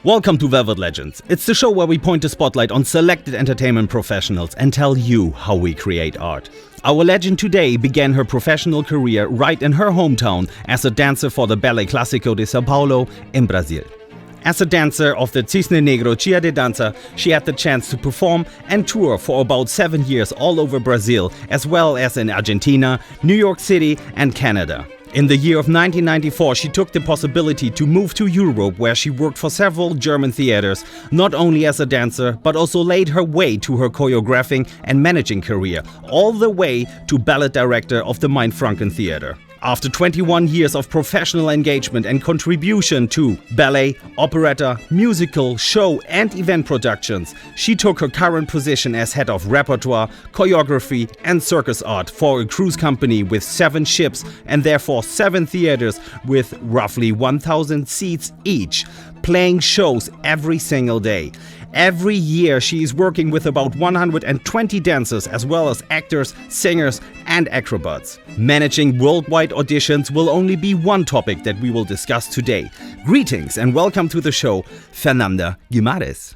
Welcome to Velvet Legends. It's the show where we point the spotlight on selected entertainment professionals and tell you how we create art. Our legend today began her professional career right in her hometown as a dancer for the Ballet Clásico de São Paulo in Brazil. As a dancer of the Cisne Negro Chia de Dança, she had the chance to perform and tour for about 7 years all over Brazil, as well as in Argentina, New York City and Canada. In the year of 1994, she took the possibility to move to Europe, where she worked for several German theaters, not only as a dancer, but also laid her way to her choreographing and managing career, all the way to ballet director of the Mainfranken Theater. After 21 years of professional engagement and contribution to ballet, operetta, musical, show and event productions, she took her current position as head of repertoire, choreography and circus art for a cruise company with 7 ships and therefore 7 theaters with roughly 1,000 seats each, playing shows every single day. Every year she is working with about 120 dancers as well as actors, singers and acrobats. Managing worldwide auditions will only be one topic that we will discuss today. Greetings and welcome to the show, Fernanda Guimarães.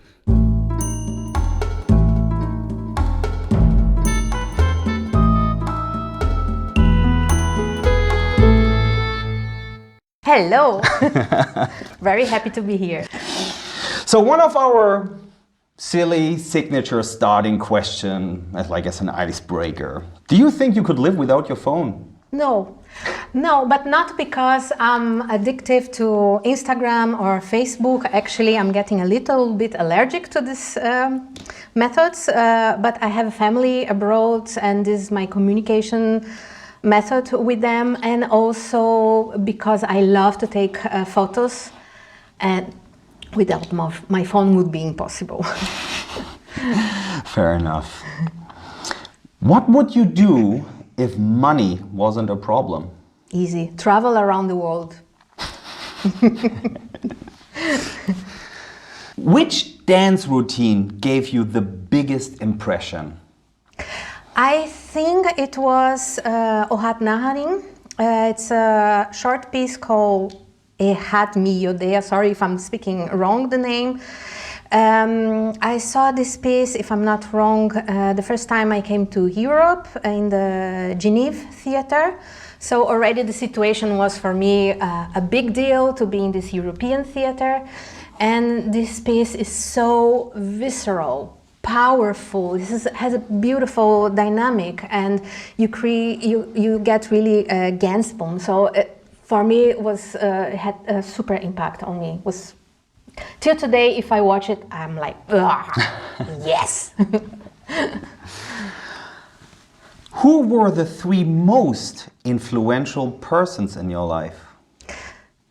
Hello! Very happy to be here. So one of our silly signature starting question, as an icebreaker. Do you think you could live without your phone? No, but not because I'm addictive to Instagram or Facebook. Actually, I'm getting a little bit allergic to these methods, but I have a family abroad and this is my communication method with them, and also because I love to take photos, and without my phone would be impossible. Fair enough. What would you do if money wasn't a problem? Easy. Travel around the world. Which dance routine gave you the biggest impression? I think it was Ohat Naharin. It's a short piece called Ehat Mi Yodea. Sorry if I'm speaking wrong the name. I saw this piece, if I'm not wrong, the first time I came to Europe in the Geneva Theater. So already the situation was for me a big deal to be in this European theater. And this piece is so visceral, powerful. Has a beautiful dynamic, and you get really Gänsehaut. So for me, it had a super impact on me. Till today, if I watch it, I'm like, yes. Who were the 3 most influential persons in your life?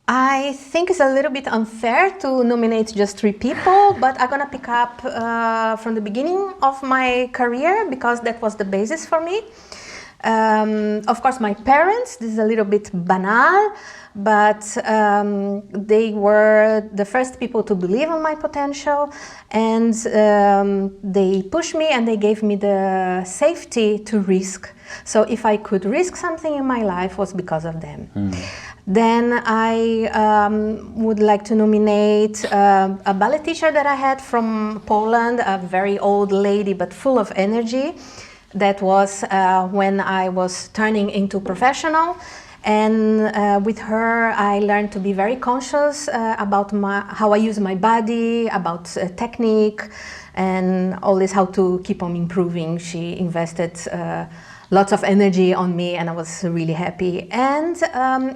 I think it's a little bit unfair to nominate just 3 people, but I'm gonna pick up from the beginning of my career because that was the basis for me. Of course, my parents, this is a little bit banal, but they were the first people to believe in my potential, and they pushed me and they gave me the safety to risk. So if I could risk something in my life, was because of them. Then I would like to nominate a ballet teacher that I had from Poland, a very old lady but full of energy. That was when I was turning into professional, and with her I learned to be very conscious about how I use my body, about technique, and all this, how to keep on improving. She invested lots of energy on me, and I was really happy. And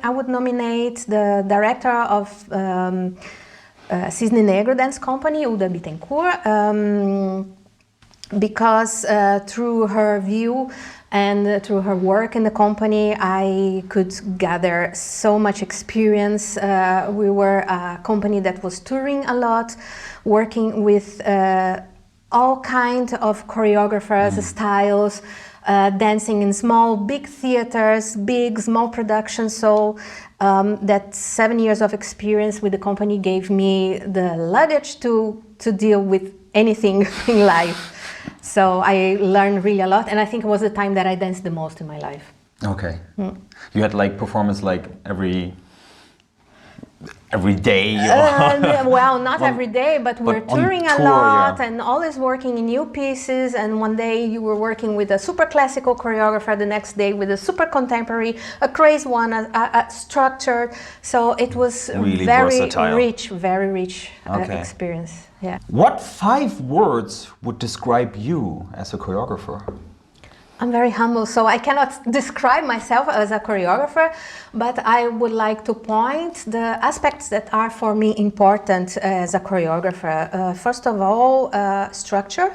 I would nominate the director of Cisne Negro Dance Company, Uda Bittencourt, because through her view and through her work in the company, I could gather so much experience. We were a company that was touring a lot, working with all kinds of choreographers, styles, dancing in small, big theaters, big, small productions. So that 7 years of experience with the company gave me the luggage to deal with anything in life. So I learned really a lot, and I think it was the time that I danced the most in my life. Okay. You had performance every every day? Well, not every day, but we're on touring a tour, lot yeah. and always working in new pieces. And one day you were working with a super classical choreographer, the next day with a super contemporary, a crazy one, a structured. So it was Really very versatile. very rich Okay. experience. Yeah. What 5 words would describe you as a choreographer? I'm very humble, so I cannot describe myself as a choreographer, but I would like to point the aspects that are for me important as a choreographer. First of all, structure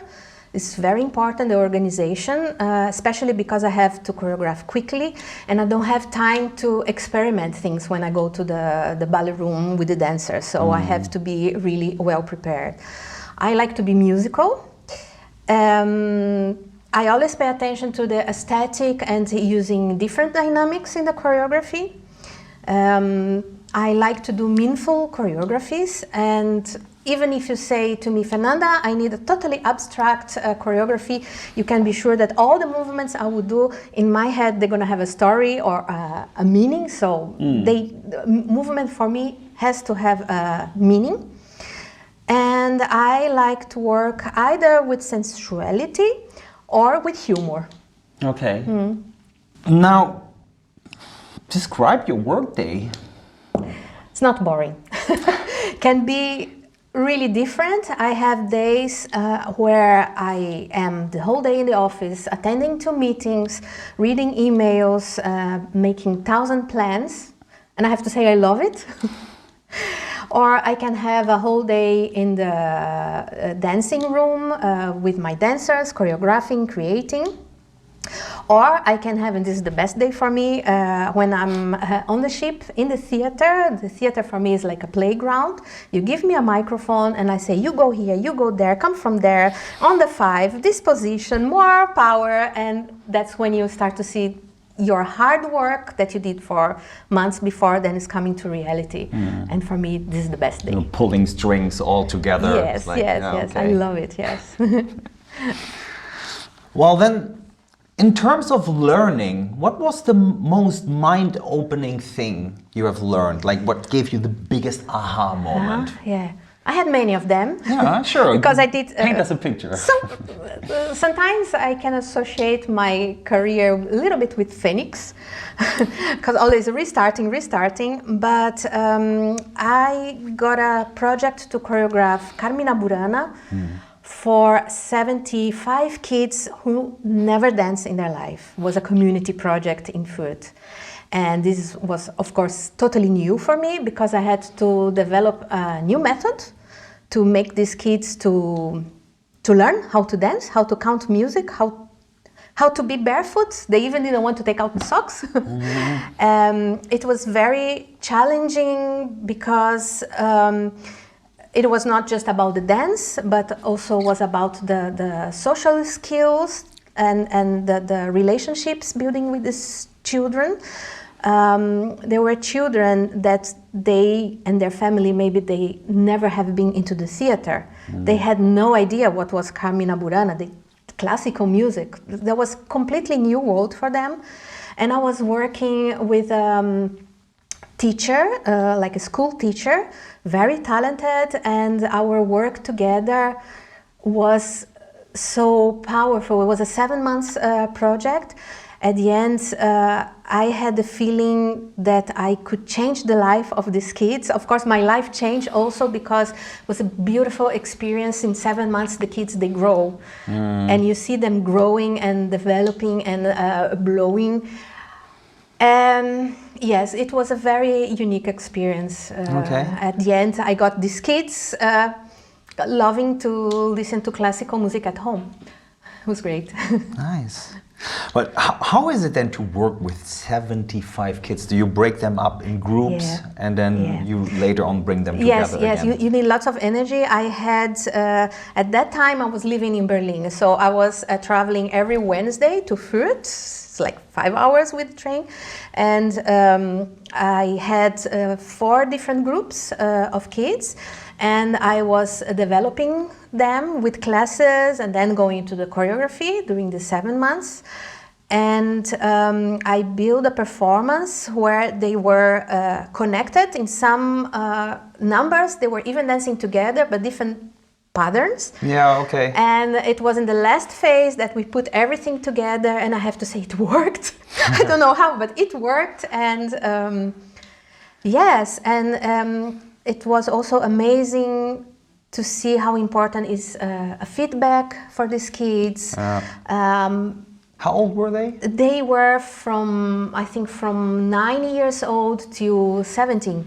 is very important, the organization, especially because I have to choreograph quickly and I don't have time to experiment things when I go to the ballet room with the dancers, so I have to be really well prepared. I like to be musical. I always pay attention to the aesthetic and using different dynamics in the choreography. I like to do meaningful choreographies, and even if you say to me, Fernanda, I need a totally abstract choreography, you can be sure that all the movements I would do in my head, they're gonna have a story or a meaning. So the movement for me has to have a meaning. And I like to work either with sensuality or with humor. Okay. Now, describe your workday. It's not boring. Can be really different. I have days where I am the whole day in the office, attending to meetings, reading emails, making 1,000 plans, and I have to say I love it. Or I can have a whole day in the dancing room with my dancers, choreographing, creating. Or I can have, and this is the best day for me, when I'm on the ship in the theater. The theater for me is like a playground. You give me a microphone and I say, you go here, you go there, come from there, on the 5, this position, more power. And that's when you start to see your hard work that you did for months before then is coming to reality. And for me, this is the best day. You know, pulling strings all together. Yes, It's like, yes, yeah, yes. okay. I love it, yes. Well then, in terms of learning, what was the most mind-opening thing you have learned? Like what gave you the biggest aha moment? Yeah. I had many of them. Yeah, sure. Because I did... Paint us a picture. Sometimes I can associate my career a little bit with Phoenix, because always restarting. But I got a project to choreograph Carmina Burana for 75 kids who never danced in their life. It was a community project in Fürth. And this was, of course, totally new for me because I had to develop a new method to make these kids to learn how to dance, how to count music, how to be barefoot. They even didn't want to take out the socks. It was very challenging because it was not just about the dance, but also was about the social skills and the relationships building with these children. There were children that they and their family, maybe they never have been into the theater. They had no idea what was Carmina Burana, the classical music. That was completely new world for them. And I was working with a teacher, like a school teacher, very talented, and our work together was so powerful. It was a 7 months project. At the end, I had the feeling that I could change the life of these kids. Of course, my life changed also because it was a beautiful experience. In 7 months, the kids, they grow. And you see them growing and developing and blowing. Yes, it was a very unique experience. At the end, I got these kids loving to listen to classical music at home. It was great. Nice. But how is it then to work with 75 kids? Do you break them up in groups and then you later on bring them together again? Yes, you need lots of energy. I had, at that time I was living in Berlin, so I was traveling every Wednesday to Fürth. It's like 5 hours with the train. And I had 4 different groups of kids. And I was developing them with classes and then going into the choreography during the 7 months. And I built a performance where they were connected in some numbers. They were even dancing together, but different patterns. Yeah, okay. And it was in the last phase that we put everything together, and I have to say it worked. I don't know how, but it worked. And yes, and it was also amazing to see how important is a feedback for these kids. How old were they? They were I think from 9 years old to 17.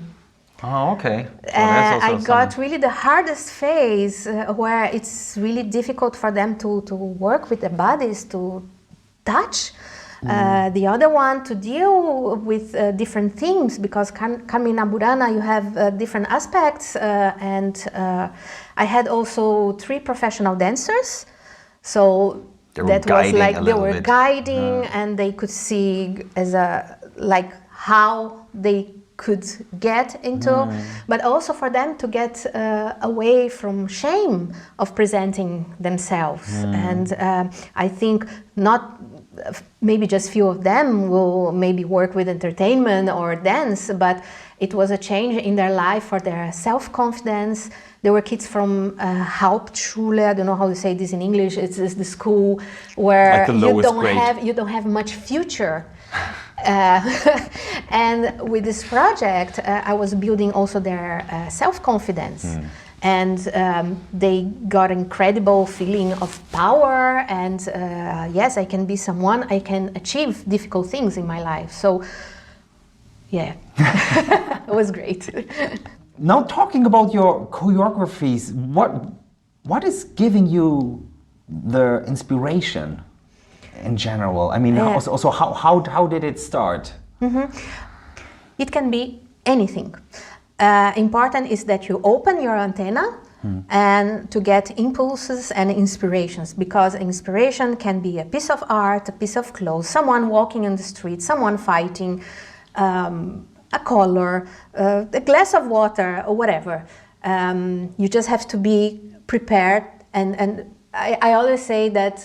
Oh, okay. Well, I got really the hardest phase where it's really difficult for them to work with their bodies, to touch. The other one to deal with different themes, because Carmina Burana, you have different aspects, and I had also 3 professional dancers, so that was like they were guiding, and they could see as like how they could get into, but also for them to get away from shame of presenting themselves. And I think not maybe just few of them will maybe work with entertainment or dance, but it was a change in their life for their self-confidence. There were kids from Hauptschule, I don't know how to say this in English, it's the school where like you don't have much future. And with this project, I was building also their self-confidence. And they got incredible feeling of power, and yes, I can be someone, I can achieve difficult things in my life. So yeah, it was great. Now, talking about your choreographies, what is giving you the inspiration in general? I mean, also how did it start? It can be anything. Important is that you open your antenna and to get impulses and inspirations, because inspiration can be a piece of art, a piece of clothes, someone walking in the street, someone fighting, a color, a glass of water, or whatever. You just have to be prepared, and I always say that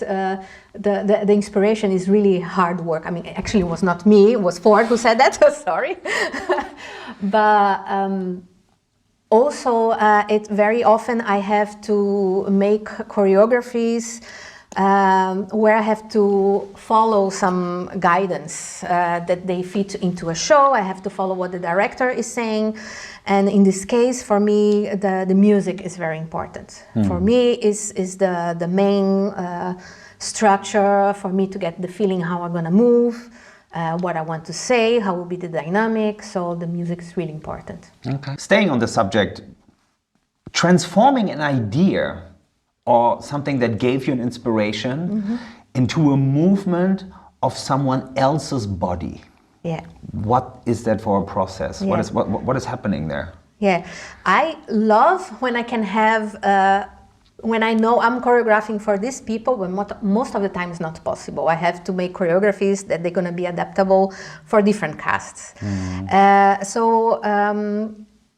the inspiration is really hard work. I mean, actually it was not me, it was Ford who said that, sorry. But also it very often I have to make choreographies where I have to follow some guidance that they fit into a show. I have to follow what the director is saying. And in this case, for me, the music is very important. For me, is the main structure for me to get the feeling how I'm gonna move, what I want to say, how will be the dynamic. So the music is really important. Okay. Staying on the subject, transforming an idea or something that gave you an inspiration into a movement of someone else's body. Yeah. What is that for a process? Yeah. What is happening there? Yeah, I love when I can have, when I know I'm choreographing for these people, but most of the time it's not possible. I have to make choreographies that they're going to be adaptable for different casts.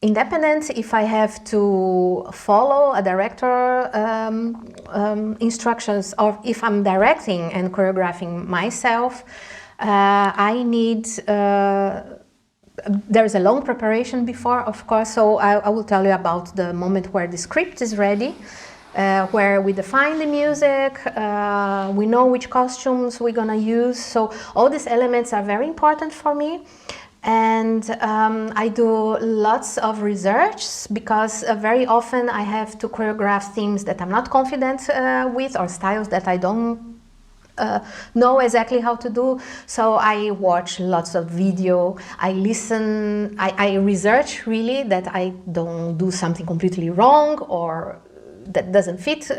Independent, if I have to follow a director instructions, or if I'm directing and choreographing myself, I need, there is a long preparation before, of course, so I will tell you about the moment where the script is ready, where we define the music, we know which costumes we're gonna use, so all these elements are very important for me. And I do lots of research, because very often I have to choreograph themes that I'm not confident with, or styles that I don't know exactly how to do. So I watch lots of video, I listen, I research really that I don't do something completely wrong or that doesn't fit,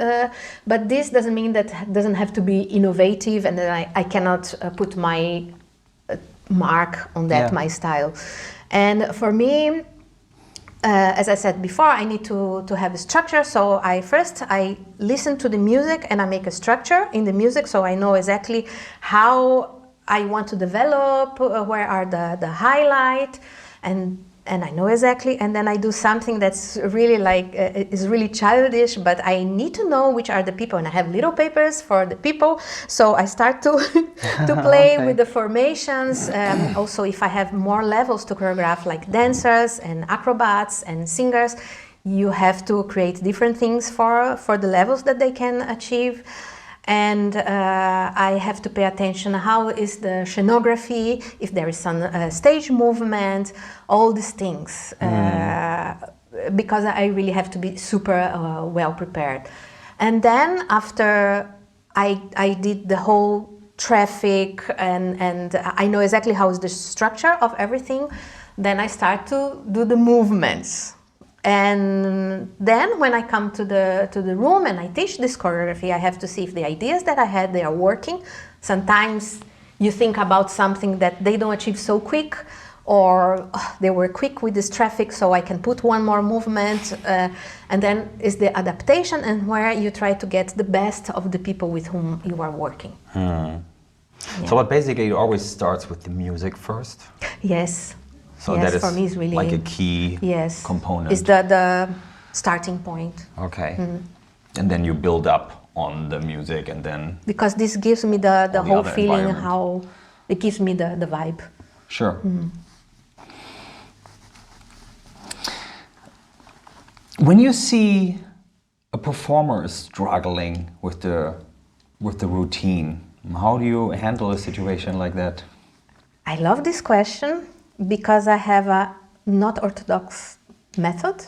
but this doesn't mean that it doesn't have to be innovative and that I cannot put my mark on that, my style. And for me, as I said before, I need to have a structure. So I listen to the music and I make a structure in the music, so I know exactly how I want to develop, where are the highlight. and I know exactly, and then I do something that's really like is really childish, but I need to know which are the people, and I have little papers for the people, so I start to to play Okay. with the formations. Also, if I have more levels to choreograph, like dancers and acrobats and singers, you have to create different things for the levels that they can achieve. And I have to pay attention how is the scenography, if there is some stage movement, all these things, because I really have to be super well prepared. And then after I did the whole traffic and I know exactly how is the structure of everything, then I start to do the movements. And then when I come to the room and I teach this choreography, I have to see if the ideas that I had, they are working. Sometimes you think about something that they don't achieve so quick, or they were quick with this traffic, so I can put one more movement. And then is the adaptation, and where you try to get the best of the people with whom you are working. Yeah. So but basically it always starts with the music first? Yes. So yes, that is for me is really like a key component. It's the starting point. Okay. And then you build up on the music, and then... Because this gives me the whole other feeling, environment. how it gives me the vibe. Sure. When you see a performer struggling with the routine, how do you handle a situation like that? I love this question because I have a not orthodox method.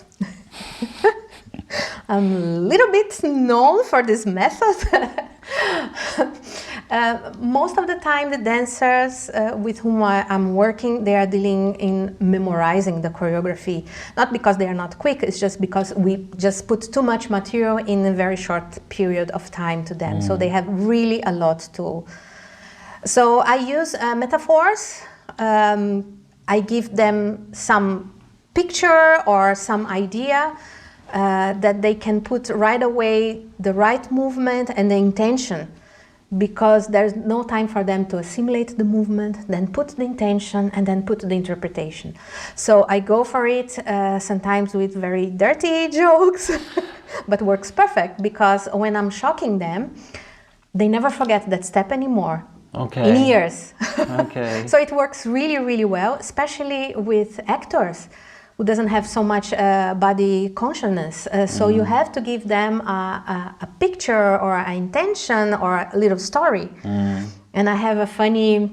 I'm a little bit known for this method. Most of the time, the dancers with whom I'm working, they are dealing in memorizing the choreography. Not because they are not quick, it's just because we just put too much material in a very short period of time to them. So they have really a lot to... So I use metaphors. I give them some picture or some idea that they can put right away the right movement and the intention, because there's no time for them to assimilate the movement, then put the intention, and then put the interpretation. So I go for it sometimes with very dirty jokes, but works perfect, because when I'm shocking them, they never forget that step anymore. Okay. In years. Okay. So it works really, really well, especially with actors who doesn't have so much body consciousness. So you have to give them a picture or an intention or a little story. And I have a funny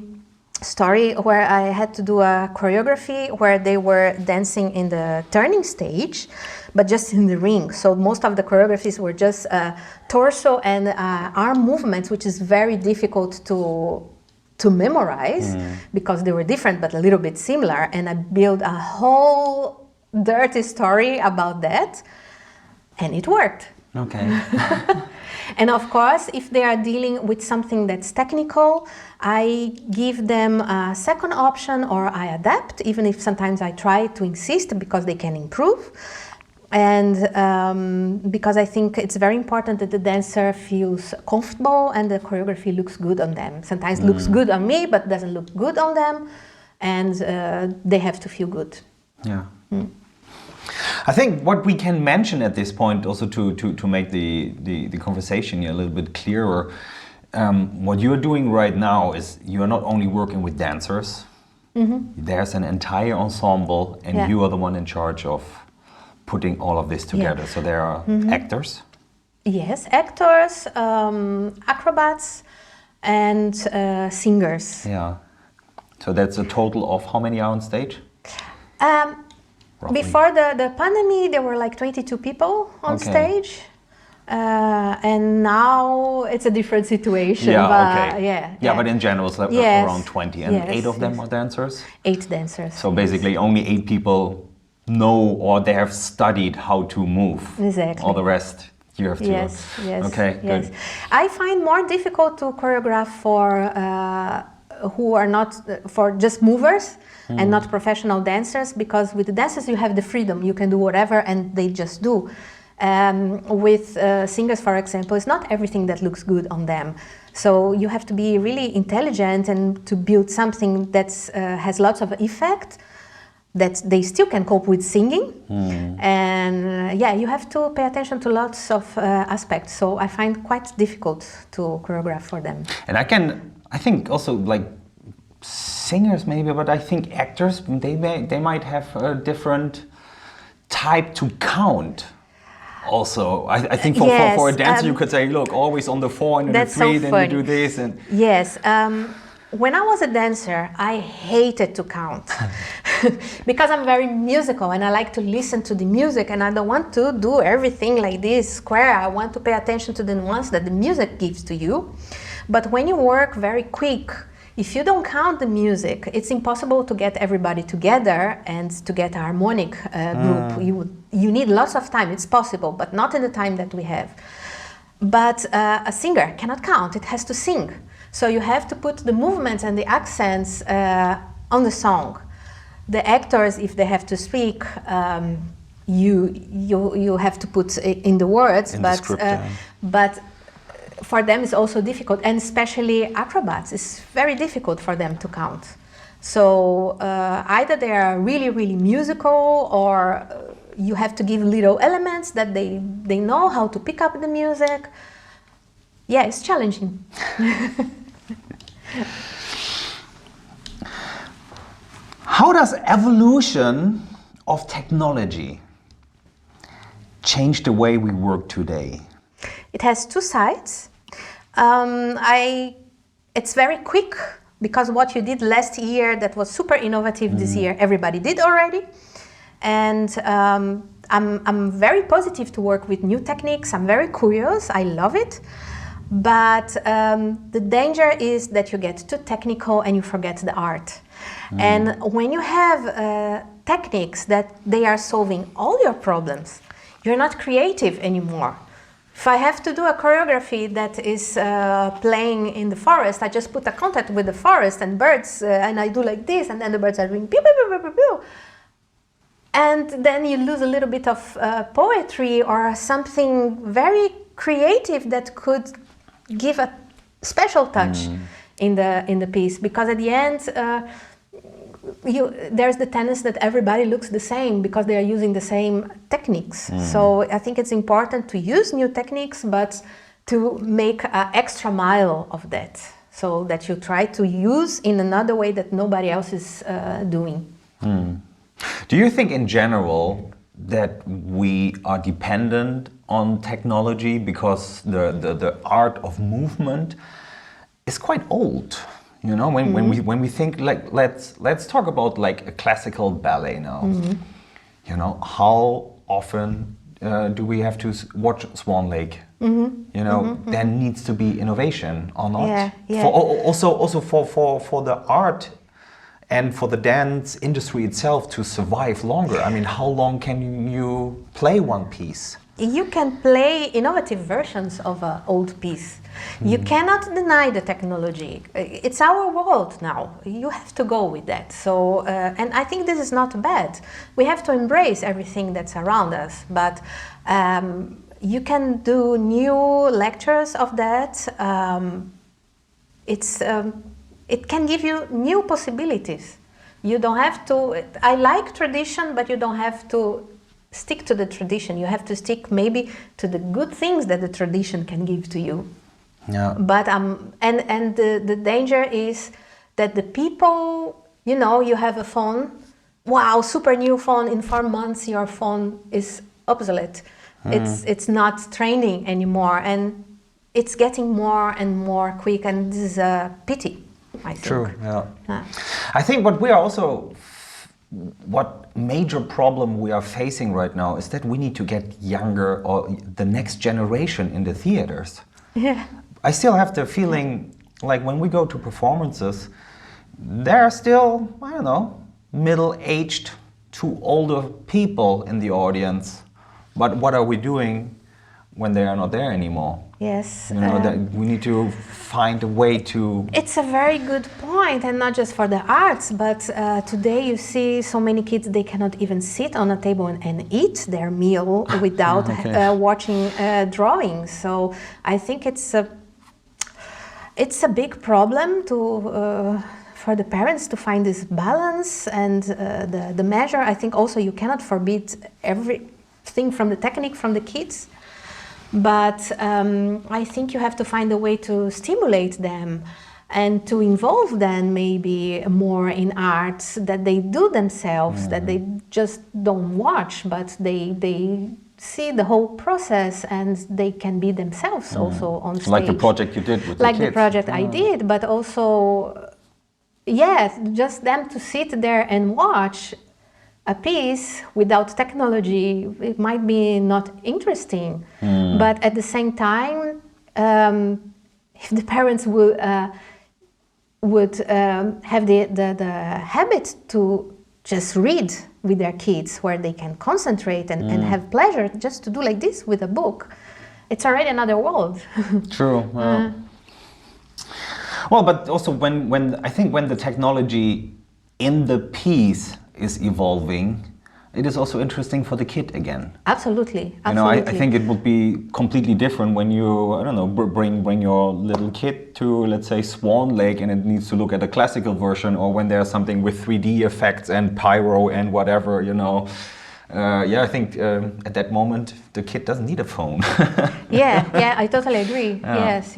story where I had to do a choreography where they were dancing in the turning stage, but just in the ring. So most of the choreographies were just torso and arm movements, which is very difficult to memorize because they were different but a little bit similar. And I built a whole dirty story about that, and it worked. Okay. And of course, if they are dealing with something that's technical, I give them a second option, or I adapt, even if sometimes I try to insist because they can improve. And because I think it's very important that the dancer feels comfortable and the choreography looks good on them. Sometimes it looks good on me, but doesn't look good on them. And they have to feel good. Yeah. I think what we can mention at this point, also to make the conversation a little bit clearer, what you're doing right now is you're not only working with dancers, there's an entire ensemble, and you are the one in charge of putting all of this together. So there are actors? Yes, actors, acrobats, and singers. Yeah. So that's a total of how many are on stage? Before the pandemic, there were like 22 people on stage. And now it's a different situation. Yeah, but okay. Yeah, but in general, it's like around 20. And 8 of them are dancers? 8 dancers. So basically only 8 people know, or they have studied how to move. Exactly. All the rest you have to... Yes. Okay, good. I find more difficult to choreograph for who are not, for just movers and not professional dancers, because with the dancers you have the freedom, you can do whatever and they just do. With singers, for example, it's not everything that looks good on them. So you have to be really intelligent and to build something that has lots of effect, that they still can cope with singing. And yeah, you have to pay attention to lots of aspects. So I find quite difficult to choreograph for them. And I think also like singers maybe, but I think actors, they might have a different type to count. Also, I think for a dancer, you could say, look, always on the 4 and the 3, then you do this. And yes. When I was a dancer, I hated to count because I'm very musical and I like to listen to the music, and I don't want to do everything like this square. I want to pay attention to the nuance that the music gives to you. But when you work very quick, if you don't count the music, it's impossible to get everybody together and to get a harmonic group. You need lots of time. It's possible, but not in the time that we have. But a singer cannot count. It has to sing. So you have to put the movements and the accents on the song. The actors, if they have to speak, you have to put in the words. In the script, but for them it's also difficult, and especially acrobats, it's very difficult for them to count. So either they are really, really musical, or you have to give little elements that they know how to pick up the music. Yeah, it's challenging. How does evolution of technology change the way we work today? It has two sides. It's very quick, because what you did last year that was super innovative this year, everybody did already. And I'm very positive to work with new techniques. I'm very curious. I love it. But the danger is that you get too technical and you forget the art. And when you have techniques that they are solving all your problems, you're not creative anymore. If I have to do a choreography that is playing in the forest, I just put a contact with the forest and birds, and I do like this, and then the birds are doing pew, pew, pew, pew, pew. And then you lose a little bit of poetry or something very creative that could give a special touch in the piece, because at the end there's the tendency that everybody looks the same because they are using the same techniques. So I think it's important to use new techniques, but to make an extra mile of that, so that you try to use in another way that nobody else is doing. Do you think in general that we are dependent on technology because the art of movement is quite old? You know, when we think, like, let's talk about like a classical ballet now. You know, how often do we have to watch Swan Lake? You know, there needs to be innovation or not. Yeah. Also for the art and for the dance industry itself to survive longer. I mean, how long can you play one piece? You can play innovative versions of an old piece. You cannot deny the technology. It's our world now. You have to go with that. So, and I think this is not bad. We have to embrace everything that's around us. But you can do new lectures of that. It can give you new possibilities. You don't have to. I like tradition, but you don't have to stick to the tradition. You have to stick maybe to the good things that the tradition can give to you. Yeah. But and the danger is that the people, you know, you have a phone, wow, super new phone, in 4 months your phone is obsolete. It's not training anymore, and it's getting more and more quick, and this is a pity, I think. True, yeah. I think what major problem we are facing right now is that we need to get younger, or the next generation in the theaters. Yeah. I still have the feeling, like when we go to performances, there are still, I don't know, middle-aged to older people in the audience. But what are we doing when they are not there anymore? Yes. You know, that we need to find a way to... It's a very good point, and not just for the arts, but today you see so many kids, they cannot even sit on a table and eat their meal without watching drawings. So I think it's a big problem for the parents to find this balance and the measure. I think also you cannot forbid everything from the technique from the kids, but I think you have to find a way to stimulate them and to involve them maybe more in art that they do themselves, that they just don't watch, but they see the whole process and they can be themselves also on stage. Like the project you did with the kids. Like the project I did, but also, yes, just them to sit there and watch a piece without technology, it might be not interesting. But at the same time, if the parents would have the habit to just read with their kids, where they can concentrate and have pleasure, just to do like this with a book, it's already another world. True. Well, but also when I think when the technology in the piece is evolving, it is also interesting for the kid again. Absolutely. You know, I think it would be completely different when you, I don't know, bring your little kid to, let's say, Swan Lake, and it needs to look at a classical version, or when there's something with 3D effects and pyro and whatever, you know. I think at that moment the kid doesn't need a phone. yeah, I totally agree. Yes.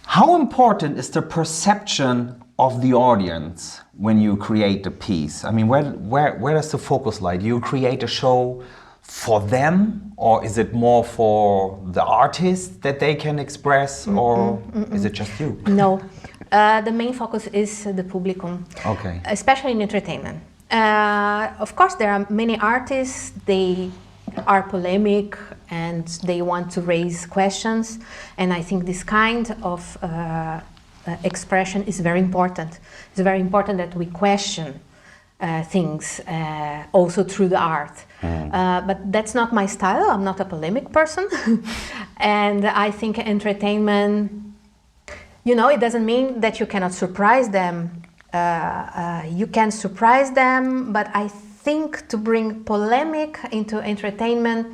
How important is the perception of the audience when you create a piece? I mean, where does the focus lie? Do you create a show for them, or is it more for the artist that they can express, or is it just you? No, the main focus is the publicum. Okay. Especially in entertainment. Of course, there are many artists, they are polemic and they want to raise questions, and I think this kind of expression is very important. It's very important that we question things also through the art. But that's not my style. I'm not a polemic person. And I think entertainment, you know, it doesn't mean that you cannot surprise them. You can surprise them, but I think to bring polemic into entertainment,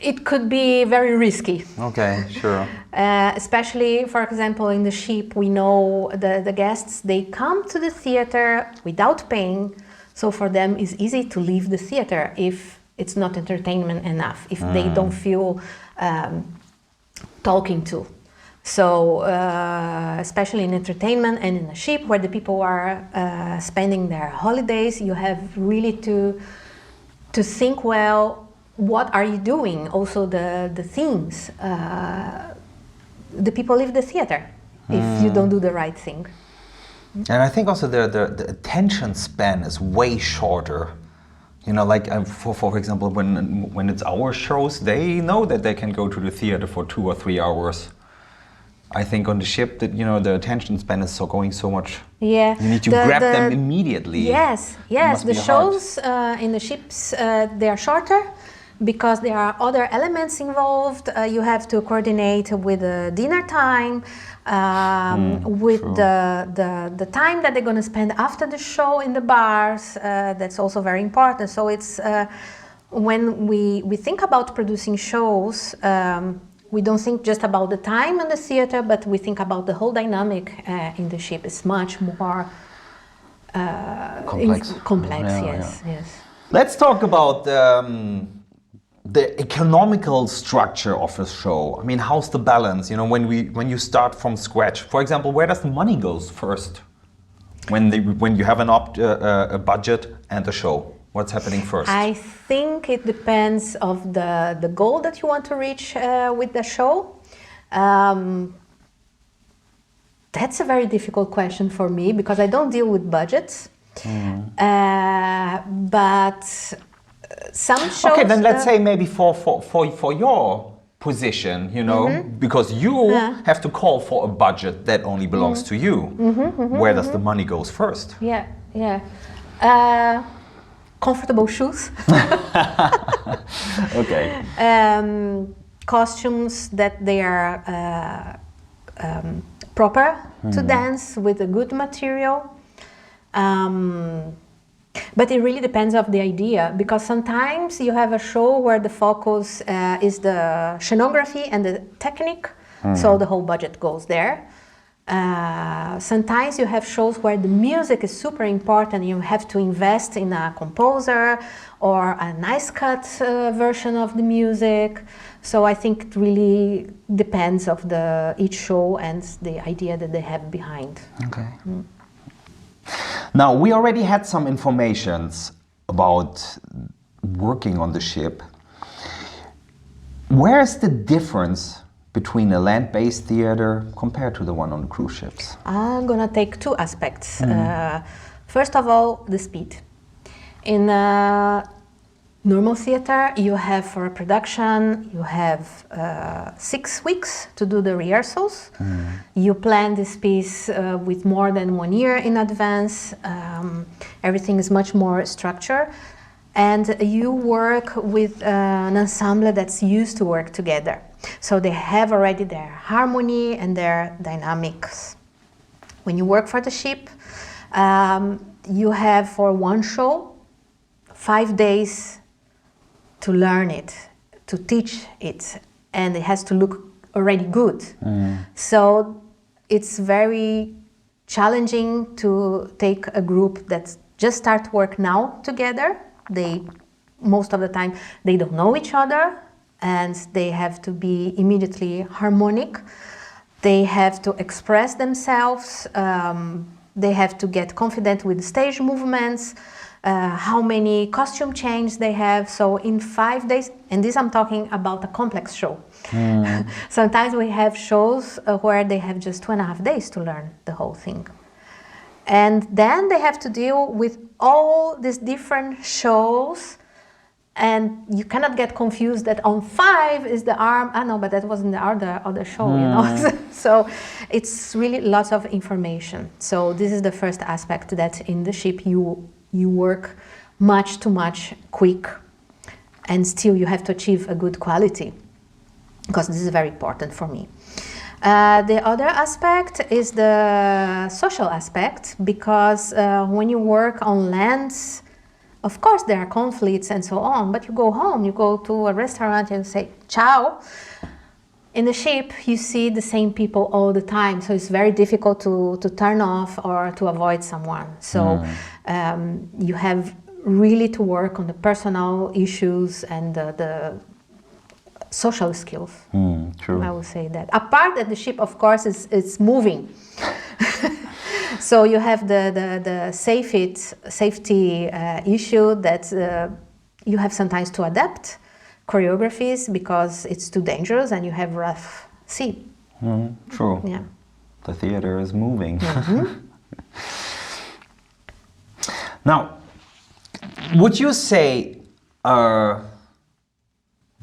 it could be very risky. Okay, sure. Especially, for example, in The Sheep, we know the guests, they come to the theater without paying, so for them it's easy to leave the theater if it's not entertainment enough, if they don't feel talking to. So, especially in entertainment and in The Sheep, where the people are spending their holidays, you have really to think well, what are you doing? Also the themes. The people leave the theater if you don't do the right thing. And I think also the attention span is way shorter. You know, like for example, when it's our shows, they know that they can go to the theater for 2 or 3 hours. I think on The Ship that, you know, the attention span is going so much. Yeah. You need to grab them immediately. Yes. The shows in The Ships, they are shorter because there are other elements involved. You have to coordinate with the dinner time, with the time that they're going to spend after the show in the bars. That's also very important. So it's when we think about producing shows, we don't think just about the time in the theater, but we think about the whole dynamic in The Ship. It's much more complex. Yes. Let's talk about the economical structure of a show. I mean, how's the balance? You know, when you start from scratch, for example, where does the money go first? When you have a budget and a show, what's happening first? I think it depends of the goal that you want to reach with the show. That's a very difficult question for me because I don't deal with budgets. But some shows... Okay, then let's say maybe for your position, you know, because you have to call for a budget that only belongs to you. Where does the money goes first? Yeah. Comfortable shoes. Okay. Costumes that they are proper to dance with a good material. But it really depends of the idea, because sometimes you have a show where the focus is the scenography and the technique, so the whole budget goes there. Sometimes you have shows where the music is super important. You have to invest in a composer or a nice cut version of the music. So I think it really depends of each show and the idea that they have behind. Okay. Now, we already had some informations about working on the ship. Where's the difference between a land-based theater compared to the one on the cruise ships? I'm gonna take two aspects. First of all, the speed. In normal theater, you have for a production, you have 6 weeks to do the rehearsals. You plan this piece with more than 1 year in advance. Everything is much more structured. And you work with an ensemble that's used to work together. So they have already their harmony and their dynamics. When you work for the ship, you have for one show 5 days to learn it, to teach it, and it has to look already good. So it's very challenging to take a group that just start work now together. Most of the time they don't know each other, and they have to be immediately harmonic. They have to express themselves. They have to get confident with stage movements, how many costume changes they have. So in 5 days, and this I'm talking about a complex show. Sometimes we have shows where they have just 2.5 days to learn the whole thing. And then they have to deal with all these different shows, and you cannot get confused that on 5 is the arm. No, but that wasn't the other show, you know. So it's really lots of information. So this is the first aspect, that in the ship you work much too much quick, and still you have to achieve a good quality, because this is very important for me. The other aspect is the social aspect, because when you work on land, of course there are conflicts and so on, but you go home, you go to a restaurant and say ciao. In the ship you see the same people all the time, so it's very difficult to turn off or to avoid someone. So you have really to work on the personal issues and the social skills. True. I would say that. Apart that the ship, of course, is moving. So you have the safety issue that you have sometimes to adapt choreographies because it's too dangerous and you have rough sea. True. Yeah. The theater is moving. Now, would you say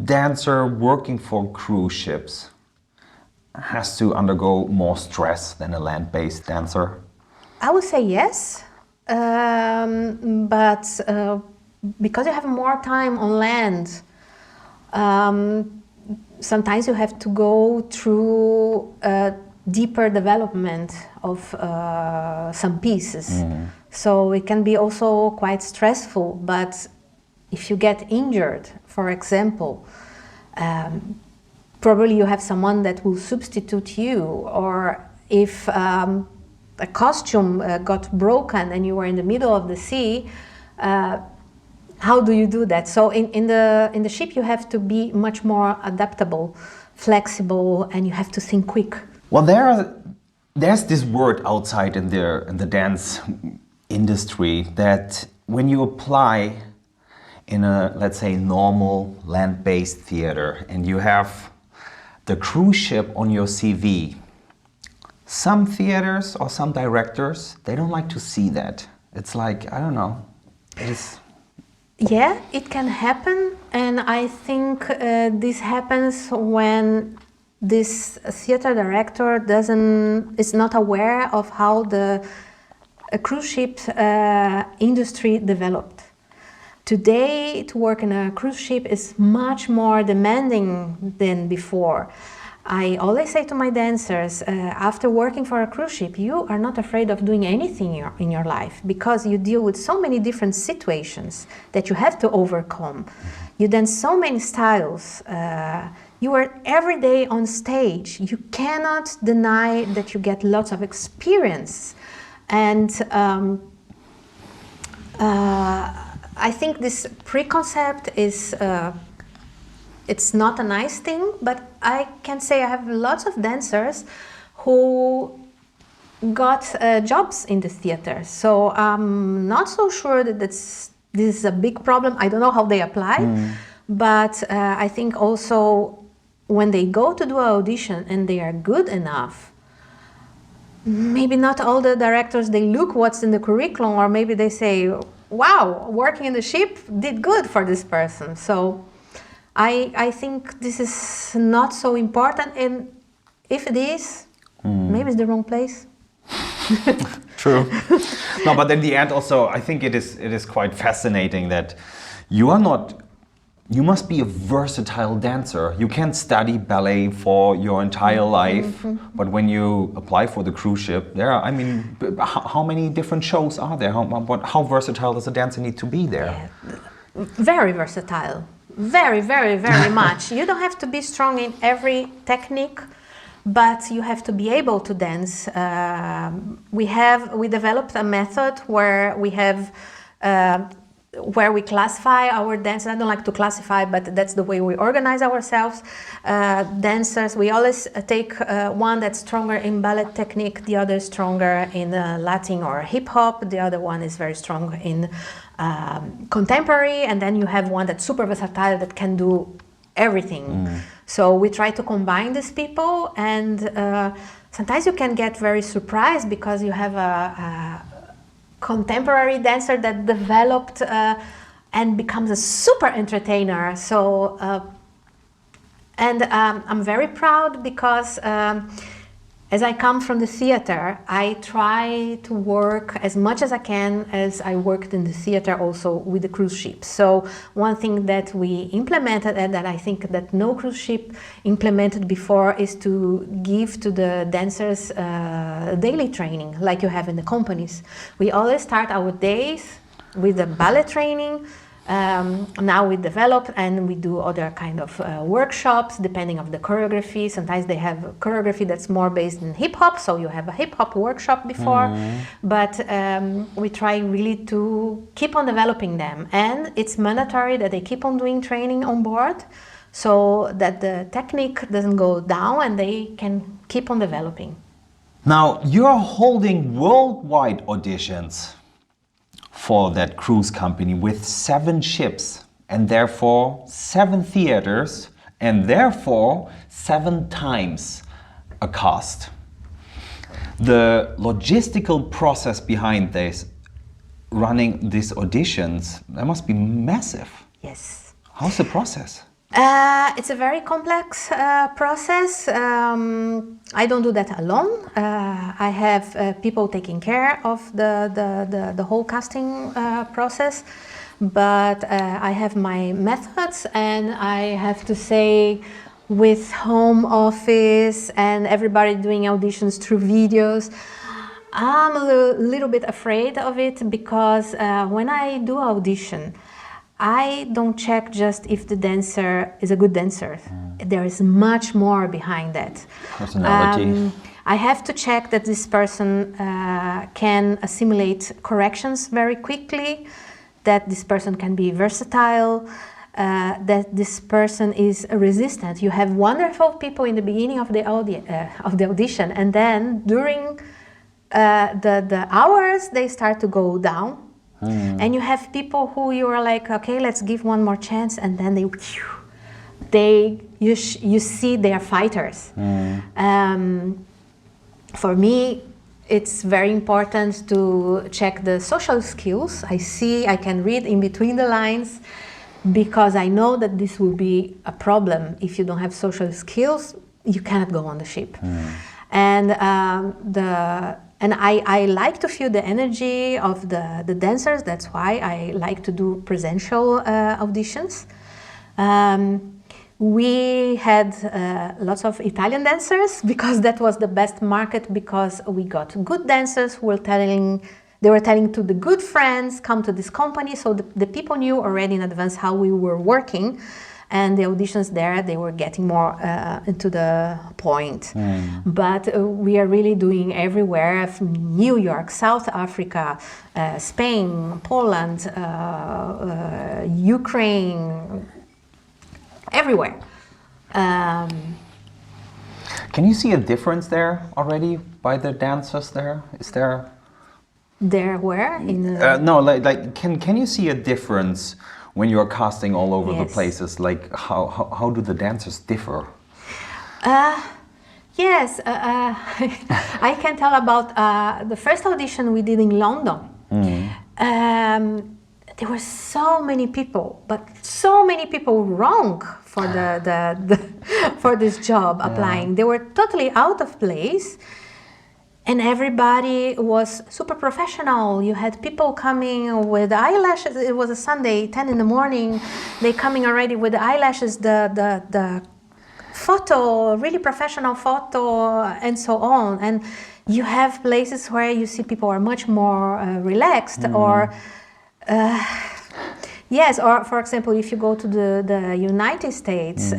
dancer working for cruise ships has to undergo more stress than a land-based dancer? I would say yes, but because you have more time on land, sometimes you have to go through a deeper development of some pieces. So it can be also quite stressful, but if you get injured, for example, probably you have someone that will substitute you, or if a costume got broken and you were in the middle of the sea, how do you do that? So in the ship you have to be much more adaptable, flexible, and you have to think quick. Well, there's this word outside in the dance industry that when you apply in a, let's say, normal land-based theater and you have the cruise ship on your CV, some theaters or some directors, they don't like to see that. It's like, I don't know, it is... Yeah, it can happen, and I think this happens when this theater director is not aware of how the cruise ship industry developed. Today, to work in a cruise ship is much more demanding than before. I always say to my dancers, after working for a cruise ship, you are not afraid of doing anything in your life, because you deal with so many different situations that you have to overcome. You dance so many styles. you are every day on stage. You cannot deny that you get lots of experience. And I think this preconcept is, it's not a nice thing, but I can say I have lots of dancers who got jobs in the theater. So I'm not so sure that this is a big problem. I don't know how they apply, but I think also when they go to do an audition and they are good enough, maybe not all the directors, they look what's in the curriculum, or maybe they say, wow, working in the ship did good for this person. So I think this is not so important, and if it is, maybe it's the wrong place. True. No, but in the end also, I think it is quite fascinating that you must be a versatile dancer. You can study ballet for your entire life, but when you apply for the cruise ship, how many different shows are there? How versatile does a dancer need to be there? Yeah. Very versatile. Very, very, very much. You don't have to be strong in every technique, but you have to be able to dance. We developed a method where we have where we classify our dancers. I don't like to classify, but that's the way we organize ourselves. Dancers, we always take one that's stronger in ballet technique, the other stronger in Latin or hip hop, the other one is very strong in contemporary, and then you have one that's super versatile that can do everything. So we try to combine these people, and sometimes you can get very surprised because you have a contemporary dancer that developed and becomes a super entertainer. So, and I'm very proud because as I come from the theater, I try to work as much as I can as I worked in the theater also with the cruise ship. So one thing that we implemented and that I think that no cruise ship implemented before is to give to the dancers daily training like you have in the companies. We always start our days with the ballet training. Now we develop and we do other kind of workshops depending on the choreography. Sometimes they have a choreography that's more based in hip hop, so you have a hip hop workshop before. But we try really to keep on developing them, and it's mandatory that they keep on doing training on board so that the technique doesn't go down and they can keep on developing. Now you're holding worldwide auditions for that cruise company with 7 ships and therefore 7 theaters and therefore 7 times a cast. The logistical process behind this, running these auditions, that must be massive. Yes. How's the process? It's a very complex process. I don't do that alone. I have people taking care of the whole casting process, but I have my methods, and I have to say, with home office and everybody doing auditions through videos, I'm a little bit afraid of it because when I do audition, I don't check just if the dancer is a good dancer. There is much more behind that. Personality. I have to check that this person can assimilate corrections very quickly, that this person can be versatile, that this person is resistant. You have wonderful people in the beginning of the audition, and then during the hours they start to go down. And you have people who you are like, okay, let's give one more chance, and then you see they are fighters. For me, it's very important to check the social skills. I can read in between the lines, because I know that this will be a problem. If you don't have social skills, you cannot go on the ship. And I like to feel the energy of the dancers. That's why I like to do presential auditions. We had lots of Italian dancers because that was the best market, because we got good dancers who were telling to the good friends, come to this company. So the people knew already in advance how we were working. and the auditions there, they were getting more into the point. But we are really doing everywhere, from New York, South Africa, Spain, Poland, Ukraine, everywhere. Can you see a difference there already by the dancers there? Is there? There where? No, like can you see a difference when you're casting all over the Yes. places? Like how do the dancers differ? Yes, I can tell about the first audition we did in London. There were so many people, but so many people wrong for the for this job applying. They were totally out of place. And everybody was super professional. You had people coming with eyelashes. It was a Sunday, 10 in the morning. They coming already with the eyelashes, the photo, really professional photo, and so on. And you have places where you see people are much more relaxed, or yes, or for example, if you go to the United States,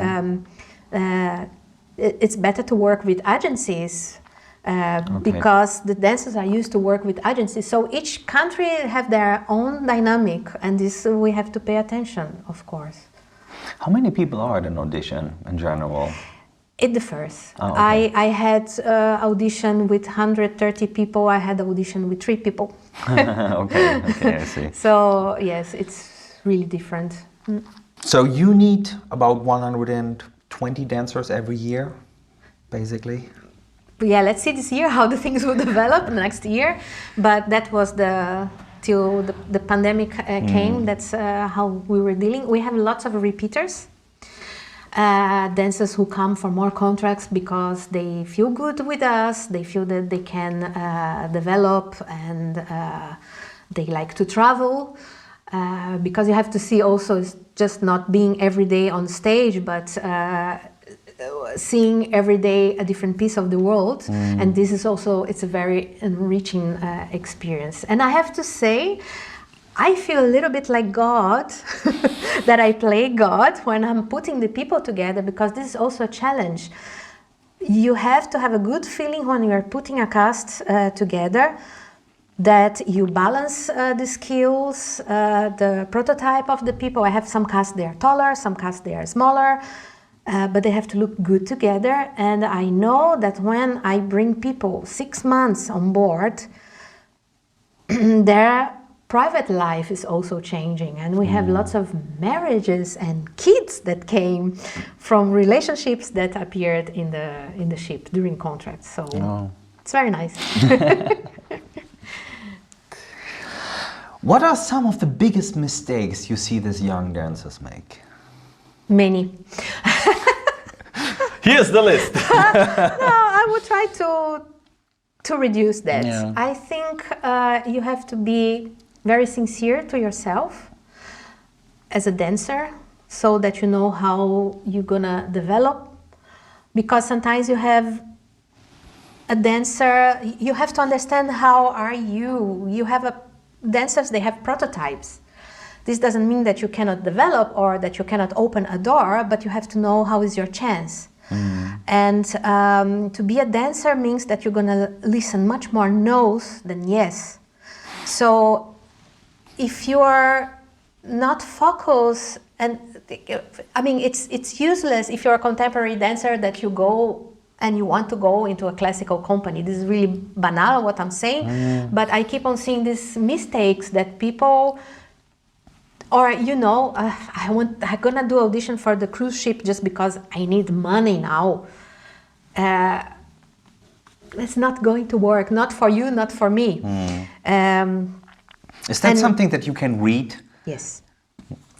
it's better to work with agencies. Because the dancers are used to work with agencies, so each country have their own dynamic, and this we have to pay attention, of course. How many people are at an audition in general? It differs. Oh, okay. I had audition with 130 people. I had audition with 3 people. Okay, I see. So yes, it's really different. So you need about 120 dancers every year, basically. Yeah, let's see this year how the things will develop next year. But that was till the pandemic came. That's how we were dealing. We have lots of repeaters, dancers who come for more contracts because they feel good with us. They feel that they can develop, and they like to travel. Because you have to see also, it's just not being every day on stage, but seeing every day a different piece of the world. And this is also, it's a very enriching experience. And I have to say, I feel a little bit like God, that I play God when I'm putting the people together, because this is also a challenge. You have to have a good feeling when you are putting a cast together, that you balance the skills, the prototype of the people. I have some casts they are taller, some casts they are smaller, but they have to look good together. And I know that when I bring people 6 months on board, their private life is also changing, and we have lots of marriages and kids that came from relationships that appeared in the ship during contracts. So it's very nice. What are some of the biggest mistakes you see these young dancers make? Many. Here's the list. No, I would try to reduce that. Yeah. I think you have to be very sincere to yourself as a dancer, so that you know how you're gonna develop. Because sometimes you have a dancer, you have to understand how are you. You have dancers, they have prototypes. This doesn't mean that you cannot develop or that you cannot open a door, but you have to know how is your chance. And to be a dancer means that you're gonna listen much more no's than yes. So if you're not focused, and I mean, it's useless if you're a contemporary dancer that you go and you want to go into a classical company. This is really banal what I'm saying, but I keep on seeing these mistakes that people, or I'm gonna do audition for the cruise ship just because I need money now. It's not going to work, not for you, not for me. Is that something that you can read? Yes.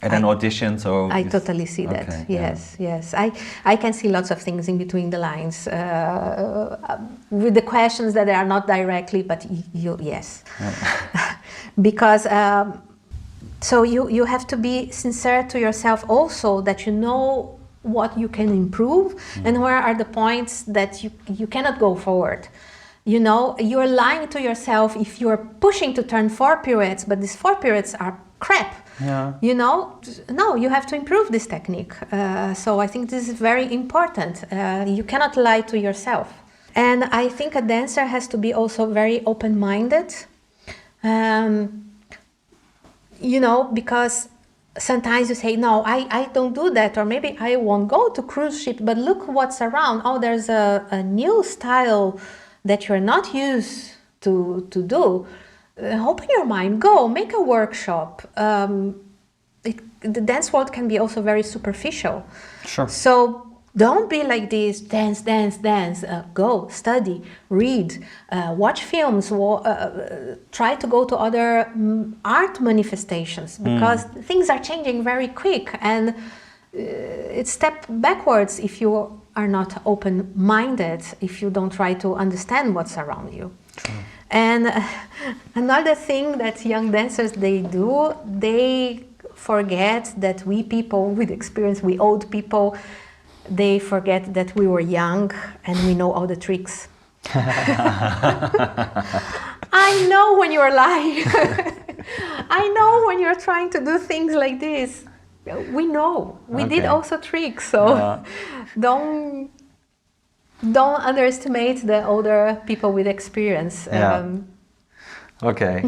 At an audition, so I totally see that. Okay, Yes. I can see lots of things in between the lines with the questions that are not directly, but yes, because so you have to be sincere to yourself also, that you know what you can improve and where are the points that you cannot go forward. You know, you're lying to yourself if you're pushing to turn 4 pirouettes, but these 4 pirouettes are crap. Yeah. You know, no, you have to improve this technique. So I think this is very important. You cannot lie to yourself. And I think a dancer has to be also very open-minded. You know, because sometimes you say, no, I don't do that, or maybe I won't go to cruise ship, but look what's around. Oh, there's a new style that you're not used to do. Open your mind, go, make a workshop. The dance world can be also very superficial. Sure. So don't be like this, dance, dance, dance. Go, study, read, watch films, try to go to other art manifestations, because things are changing very quick, and it's step backwards if you are not open-minded, if you don't try to understand what's around you. True. And another thing that young dancers, they do, they forget that we people with experience, we old people, they forget that we were young and we know all the tricks. I know when you're lying. I know when you're trying to do things like this. We know. We did also tricks, so don't underestimate the older people with experience. Okay.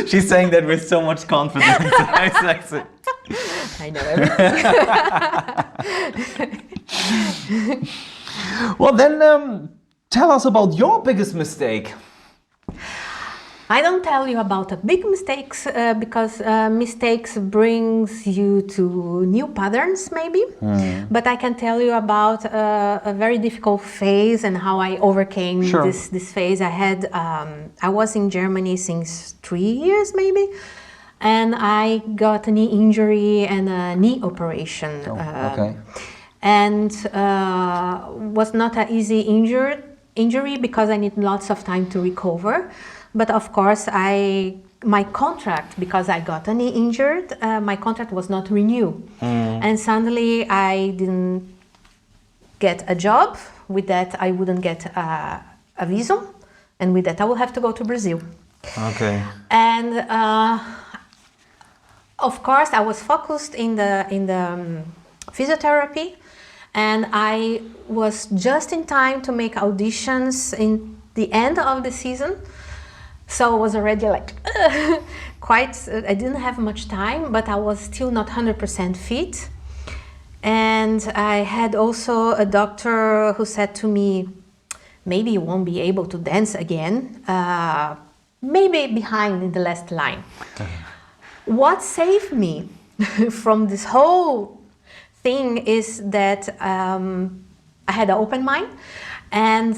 She's saying that with so much confidence. I know everything. Well, then tell us about your biggest mistake. I don't tell you about the big mistakes because mistakes brings you to new patterns maybe. But I can tell you about a very difficult phase and how I overcame this phase. I was in Germany since 3 years maybe, and I got a knee injury and a knee operation. And was not an easy injury because I need lots of time to recover. But of course, my contract, because I got a knee injured, my contract was not renewed. And suddenly I didn't get a job. With that, I wouldn't get a visa. And with that, I will have to go to Brazil. Okay. And of course, I was focused in the physiotherapy. And I was just in time to make auditions in the end of the season. So I was already like I didn't have much time, but I was still not 100% fit. And I had also a doctor who said to me, maybe you won't be able to dance again, maybe behind in the last line. What saved me from this whole thing is that I had an open mind, and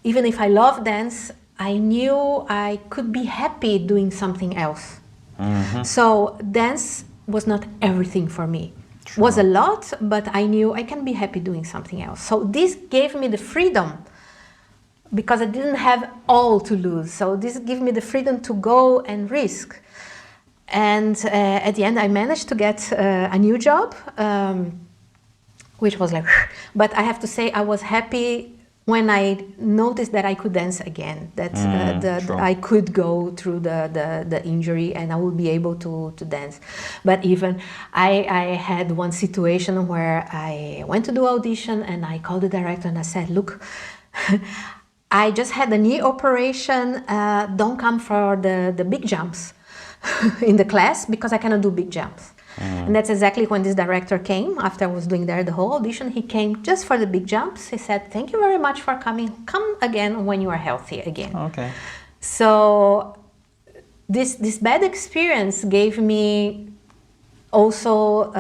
even if I love dance, I knew I could be happy doing something else. So dance was not everything for me. Was a lot, but I knew I can be happy doing something else. So this gave me the freedom, because I didn't have all to lose. So this gave me the freedom to go and risk. And at the end, I managed to get a new job, which was like, but I have to say I was happy when I noticed that I could dance again, that I could go through the injury and I would be able to dance. But even I had one situation where I went to do audition and I called the director and I said, look, I just had a knee operation, don't come for the big jumps in the class because I cannot do big jumps. And that's exactly when this director came. After I was doing there the whole audition, he came just for the big jumps. He said, thank you very much for coming. Come again when you are healthy again. Okay. So this bad experience gave me also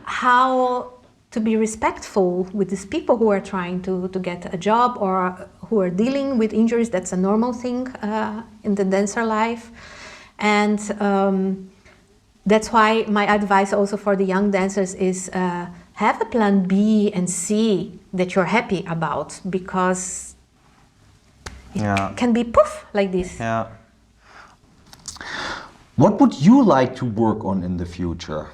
how to be respectful with these people who are trying to get a job or who are dealing with injuries. That's a normal thing in the dancer life. And that's why my advice also for the young dancers is have a plan B and C that you're happy about, because it can be poof like this. Yeah. What would you like to work on in the future?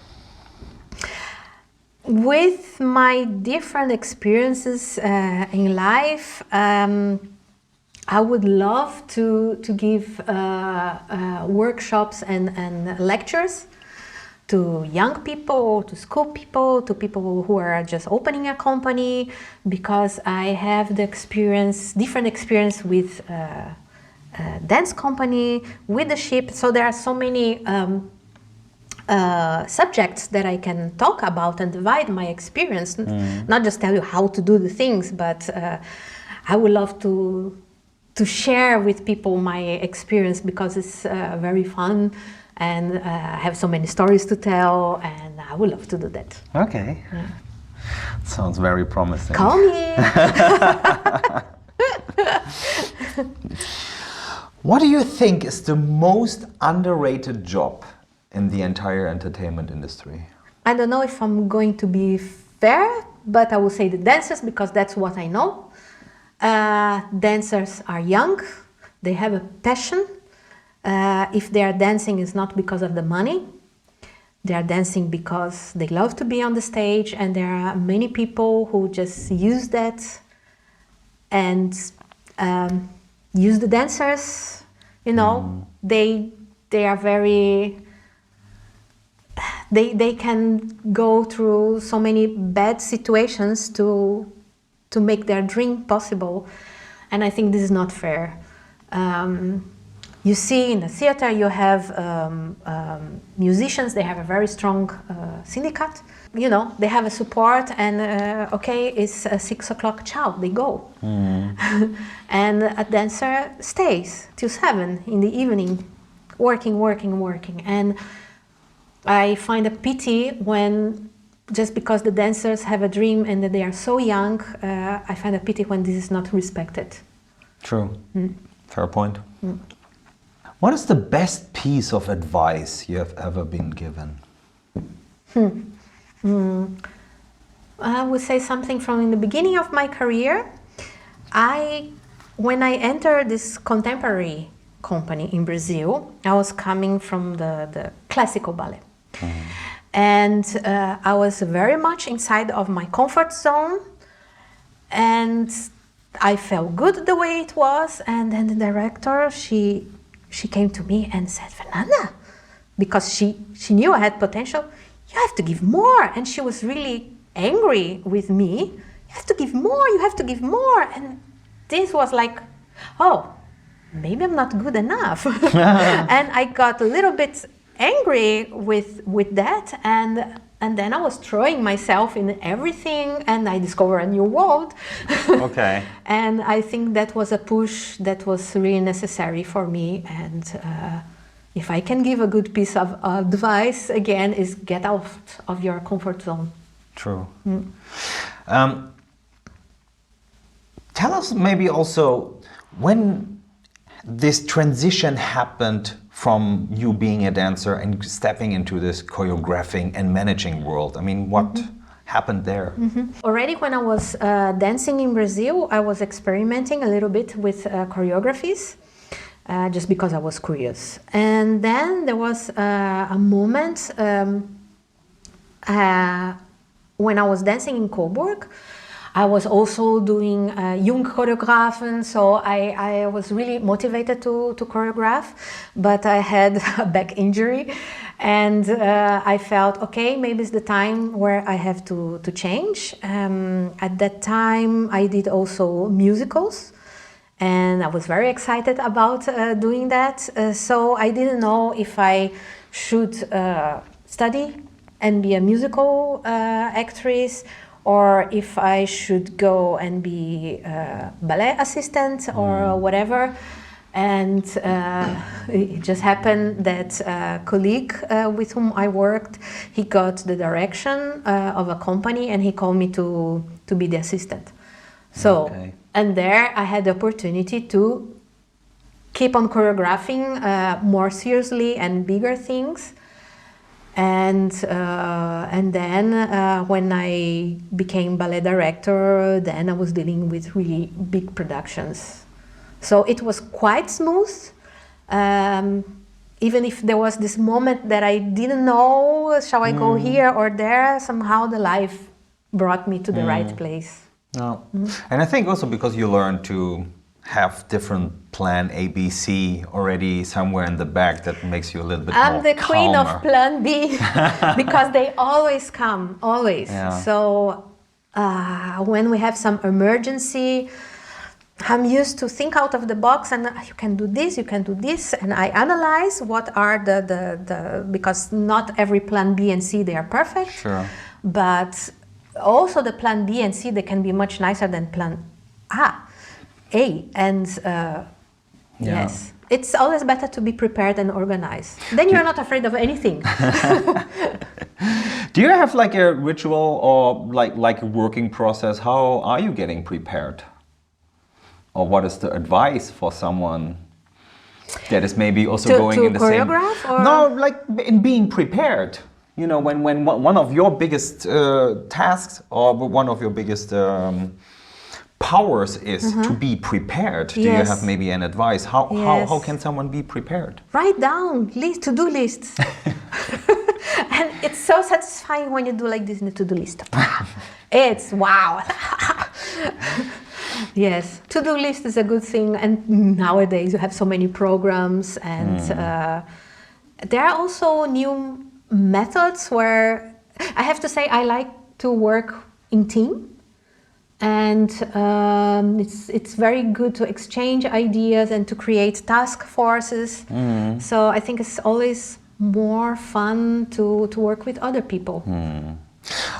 With my different experiences in life, I would love to give workshops and lectures to young people, to school people, to people who are just opening a company, because I have the experience, different experience with dance company, with the ship. So there are so many subjects that I can talk about and divide my experience, not just tell you how to do the things, but I would love to share with people my experience, because it's very fun, and I have so many stories to tell, and I would love to do that. Okay. Yeah. Sounds very promising. Call me! What do you think is the most underrated job in the entire entertainment industry? I don't know if I'm going to be fair, but I will say the dancers, because that's what I know. Dancers are young, they have a passion. If they are dancing, it's not because of the money. They are dancing because they love to be on the stage, and there are many people who just use that and use the dancers. You know, they are very. They can go through so many bad situations to make their dream possible, and I think this is not fair. You see, in the theater, you have musicians. They have a very strong syndicate. You know, they have a support, and okay, it's 6 o'clock. Ciao, they go. And a dancer stays till 7 in the evening, working, and I find a pity when, just because the dancers have a dream and that they are so young, I find a pity when this is not respected. True. Fair point. What is the best piece of advice you have ever been given? I would say something from in the beginning of my career. When I entered this contemporary company in Brazil, I was coming from the classical ballet. And I was very much inside of my comfort zone, and I felt good the way it was. And then the director, she came to me and said, Fernanda, because she knew I had potential, you have to give more. And she was really angry with me. You have to give more, you have to give more. And this was like, oh, maybe I'm not good enough. And I got a little bit angry with that, and then I was throwing myself in everything, and I discovered a new world. Okay. And I think that was a push that was really necessary for me. And if I can give a good piece of advice, again, is get out of your comfort zone. True. Tell us maybe also when this transition happened from you being a dancer and stepping into this choreographing and managing world. I mean, what happened there? Already when I was dancing in Brazil, I was experimenting a little bit with choreographies, just because I was curious. And then there was a moment when I was dancing in Coburg. I was also doing young choreographing, so I was really motivated to choreograph, but I had a back injury, and I felt, okay, maybe it's the time where I have to change. At that time, I did also musicals, and I was very excited about doing that, so I didn't know if I should study and be a musical actress, or if I should go and be a ballet assistant or whatever. And it just happened that a colleague with whom I worked, he got the direction of a company, and he called me to be the assistant. So, and there I had the opportunity to keep on choreographing more seriously and bigger things. And then when I became ballet director, then I was dealing with really big productions. So it was quite smooth, even if there was this moment that I didn't know, shall I go here or there, somehow the life brought me to the right place. No. And I think also because you learn to have different plan A, B, C already somewhere in the back that makes you a little bit I'm more the queen calmer? of plan B because they always come, always. Yeah. So when we have some emergency, I'm used to think out of the box and you can do this, and I analyze what are the because not every plan B and C, they are perfect. Sure. But also the plan B and C, they can be much nicer than plan A. And yes, it's always better to be prepared and organized. Then you're not afraid of anything. Do you have like a ritual or like a working process? How are you getting prepared? Or what is the advice for someone that is maybe also going in the same... choreograph or? No, like in being prepared. You know, when one of your biggest tasks or one of your biggest powers is to be prepared. Do you Yes. have maybe an advice? How Yes. can someone be prepared? Write down to-do lists. And it's so satisfying when you do like this in the to-do list. It's wow. Yes, to-do list is a good thing, and nowadays you have so many programs, and there are also new methods where I have to say I like to work in team, and it's very good to exchange ideas and to create task forces. So I think it's always more fun to work with other people.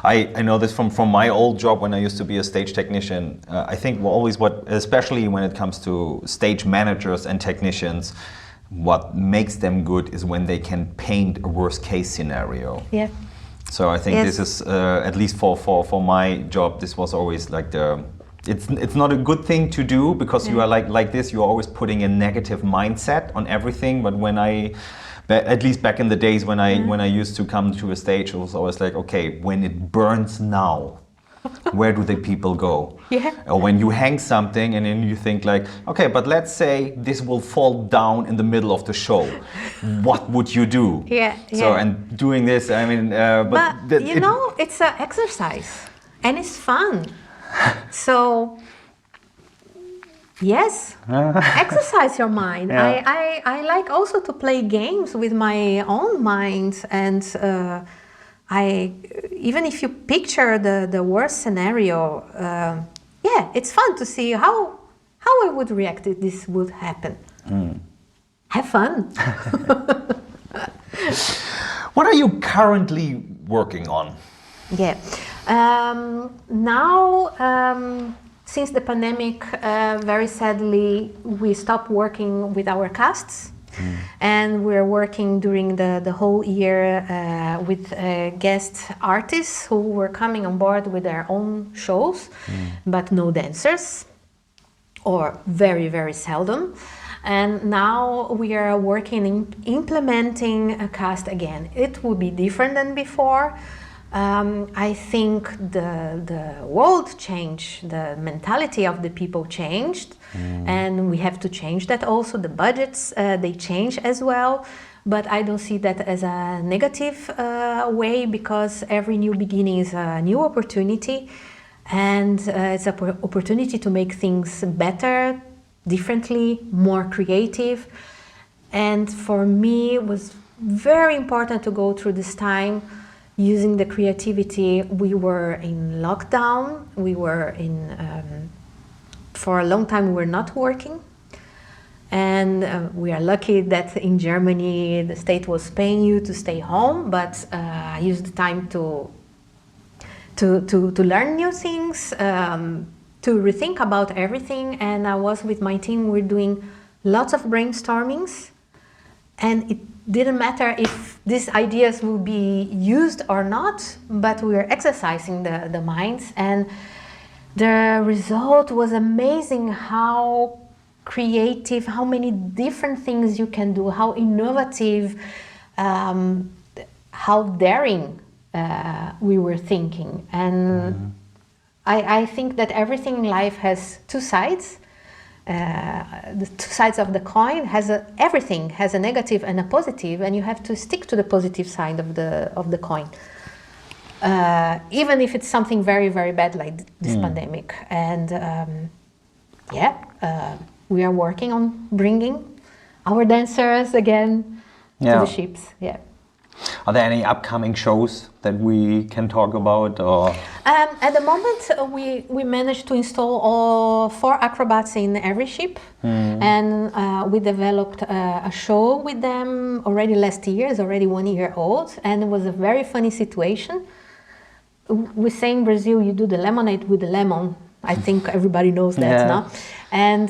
I know this from my old job when I used to be a stage technician. I think especially when it comes to stage managers and technicians, what makes them good is when they can paint a worst case scenario. Yeah. So I think this is, at least for my job, this was always like it's not a good thing to do because you are like this, you're always putting a negative mindset on everything. But at least back in the days when I used to come to a stage, it was always like, okay, when it burns now, where do the people go? Yeah. Or when you hang something and then you think like, okay, but let's say this will fall down in the middle of the show. What would you do? Yeah. So, and doing this, I mean, But it's an exercise and it's fun. So yes, exercise your mind. Yeah. I like also to play games with my own mind, and even if you picture the worst scenario, it's fun to see how I would react if this would happen. Have fun. What are you currently working on? Yeah. Now, since the pandemic, very sadly, we stopped working with our casts. And we're working during the whole year with guest artists who were coming on board with their own shows, but no dancers, or very, very seldom. And now we are working in implementing a cast again. It will be different than before. I think the world changed, the mentality of the people changed, and we have to change that also. The budgets, they change as well, but I don't see that as a negative way, because every new beginning is a new opportunity, and it's an opportunity to make things better, differently, more creative. And for me, it was very important to go through this time using the creativity. We were in lockdown, we were for a long time we were not working, and we are lucky that in Germany the state was paying you to stay home, but I used the time to learn new things, to rethink about everything. And I was with my team, we're doing lots of brainstormings, and it didn't matter if these ideas will be used or not, but we were exercising the minds, and the result was amazing. How creative, how many different things you can do, how innovative, how daring we were thinking. And I think that everything in life has two sides. The two sides of the coin everything has a negative and a positive, and you have to stick to the positive side of the coin, even if it's something very, very bad like this pandemic. And we are working on bringing our dancers again to Yeah. the ships. Yeah. Are there any upcoming shows that we can talk about? Or At the moment, we managed to install all 4 acrobats in every ship, and we developed a show with them already last year. It's already 1 year old, and it was a very funny situation. We say in Brazil, you do the lemonade with the lemon. I think everybody knows that, Yeah. no? And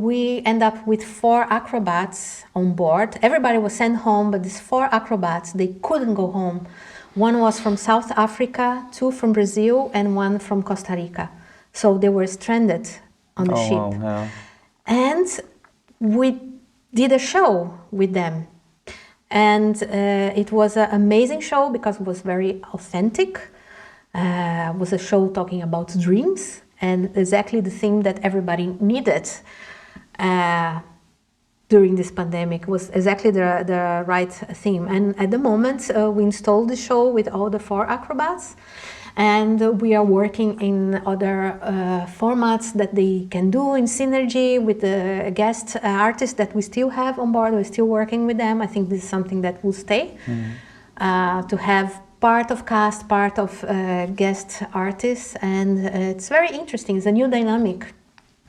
we end up with 4 acrobats on board. Everybody was sent home, but these 4 acrobats, they couldn't go home. One was from South Africa, 2 from Brazil, and 1 from Costa Rica. So they were stranded on the ship. wow, yeah. And we did a show with them. And it was an amazing show because it was very authentic. It was a show talking about dreams and exactly the thing that everybody needed during this pandemic. Was exactly the right theme. And at the moment, we installed the show with all the 4 acrobats. And we are working in other formats that they can do in synergy with the guest artists that we still have on board. We're still working with them. I think this is something that will stay. To have part of cast, part of guest artists. And it's very interesting. It's a new dynamic.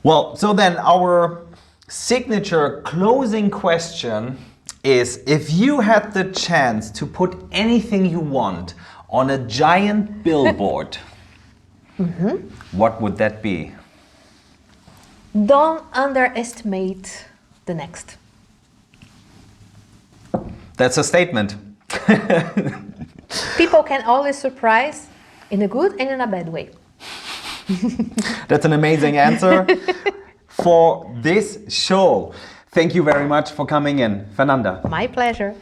Well, so then our signature closing question is, if you had the chance to put anything you want on a giant billboard, what would that be? Don't underestimate the next. That's a statement. People can always surprise in a good and in a bad way. That's an amazing answer for this show. Thank you very much for coming in, Fernanda. My pleasure.